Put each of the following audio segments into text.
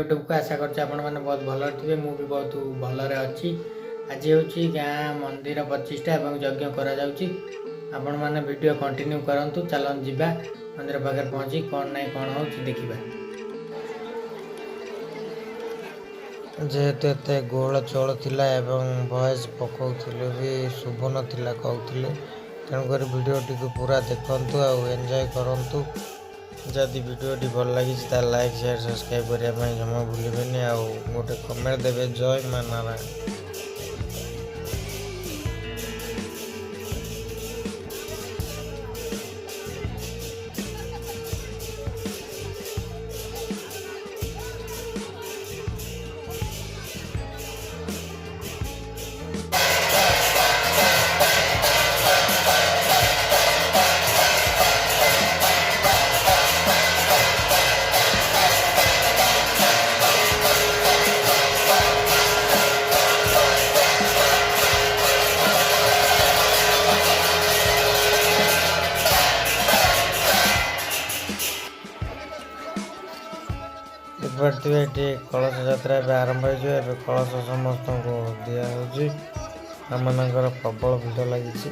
YouTube को आशा करछ आपण माने बहुत भल थे मु भी बहुत भलरे अच्छी। आज हूँ गाँ मंदिर 25टा एवं यज्ञ करा जाउची। आपण माने वीडियो कंटिन्यू करंतु चलन जिबा मंदिर पाखे पहुँची कौन ना कौन हो देखा। जेहेतु एत गोल चोल थिला एवं वॉइस पकाउथिले भी शुभ नथिला कहउथिले तेणुकर वीडियोटी को पूरा देखंतु आ एंजॉय करंतु। जदि वीडियोटी भल लगी लाइक शेयर सब्सक्राइब करने जमा भूलें आ गोटे कमेंट देवे। जय मां नारायण। ये कलश यात्रा आरंभ हो कलश समस्त को दिखाई आम प्रबल भिड़ लगी।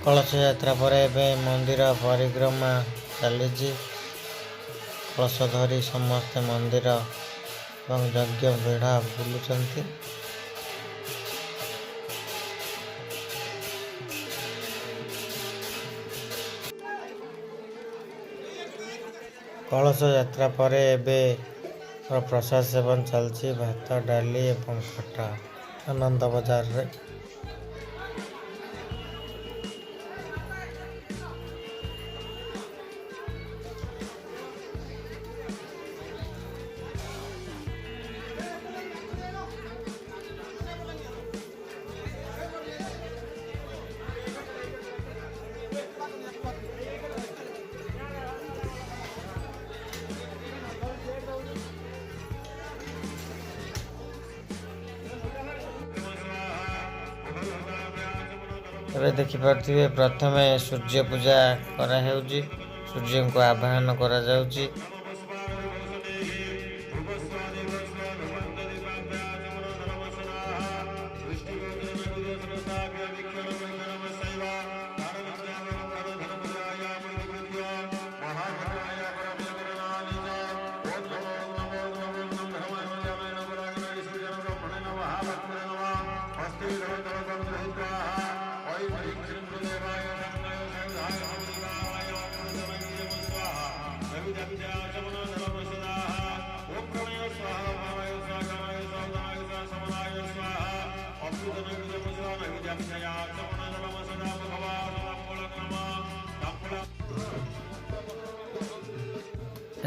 कलश यात्रा पर एवं मंदिर परिक्रमा चली। कलश धरी समस्ते मंदिर और यज्ञ बेढ़ा बुलुंट। कलश यात्रा पर एवं प्रसाद सेवन चलती भात डाली और खटा आनंद बजार रे। ଏବେ ଦେଖିପାରୁଥିବେ ପ୍ରଥମେ ସୂର୍ଯ୍ୟ ପୂଜା କରାହେଉଛି, ସୂର୍ଯ୍ୟଙ୍କୁ ଆବାହନ କରାଯାଉଛି।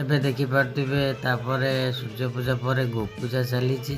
ଏବେ ଦେଖିପାରୁଥିବେ ତାପରେ ସୂର୍ଯ୍ୟ ପୂଜା ପରେ ଗୋ ପୂଜା ଚାଲିଛି।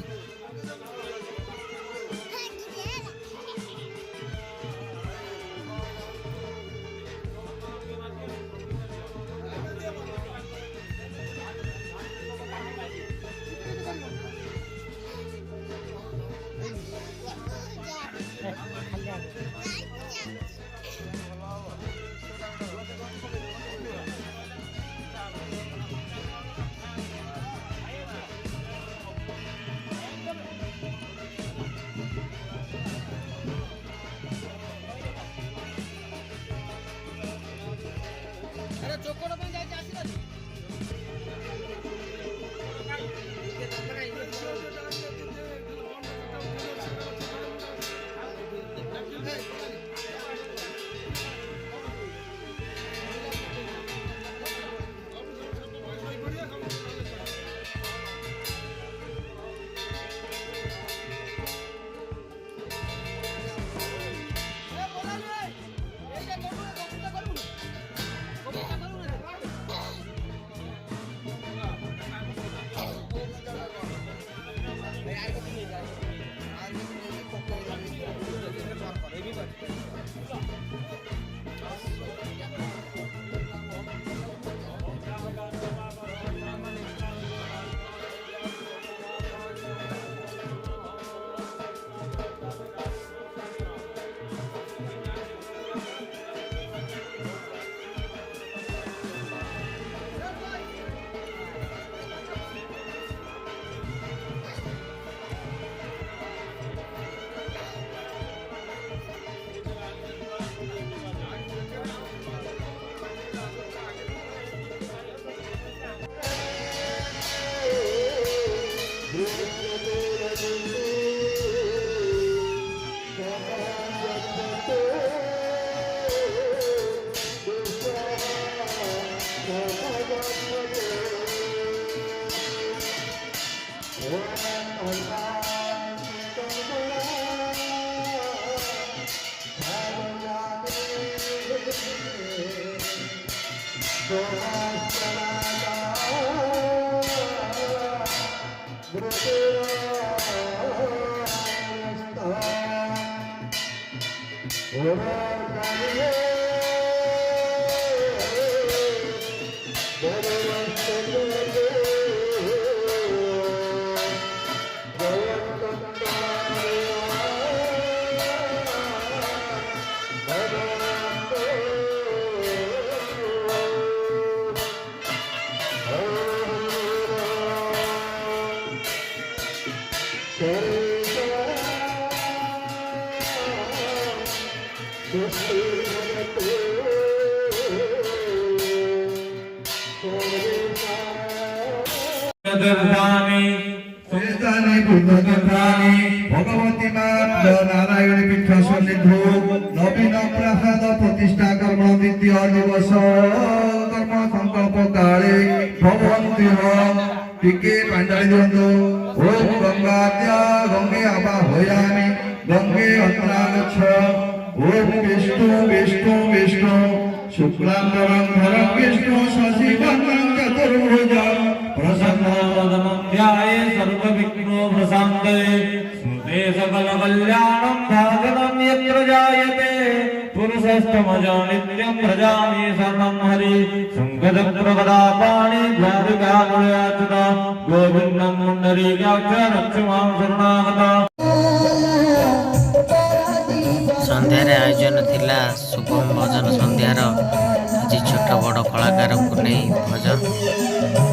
भगवती नारायण पीठ सन्निधि नवीन प्रसाद प्रतिष्ठा कर्म द्वितीय दिवस कर्म संकल्प काले भगवती टिके पांडाली दिवंतु ओम गंगाद्या गंगे आबा होयामि गंगे अत्नागच्छ ओम विष्णु विष्णु विष्णु शुक्लांबरं धरं विष्णु शशिवर्णं चतुर्भुजं प्रसन्नं ध्याये सर्वविघ्नो प्रशान्ते सुते सकलकल्याणं भाजनं यत्र जायते पुरुषस्तमजो नित्यं प्रजामि शरणं हरि शङ्खचक्रगदापाणि द्वारकालयाच्युत गोविन्दं पुण्डरीकाक्ष रक्ष मां शरणागत। ସନ୍ଧ୍ୟାରେ ଆୟୋଜନ ଥିଲା ଶୁଭମ ଭଜନ ସନ୍ଧ୍ୟାର ଆଜି ଛୋଟ ବଡ଼ କଳାକାରଙ୍କୁ ନେଇ ଭଜନ।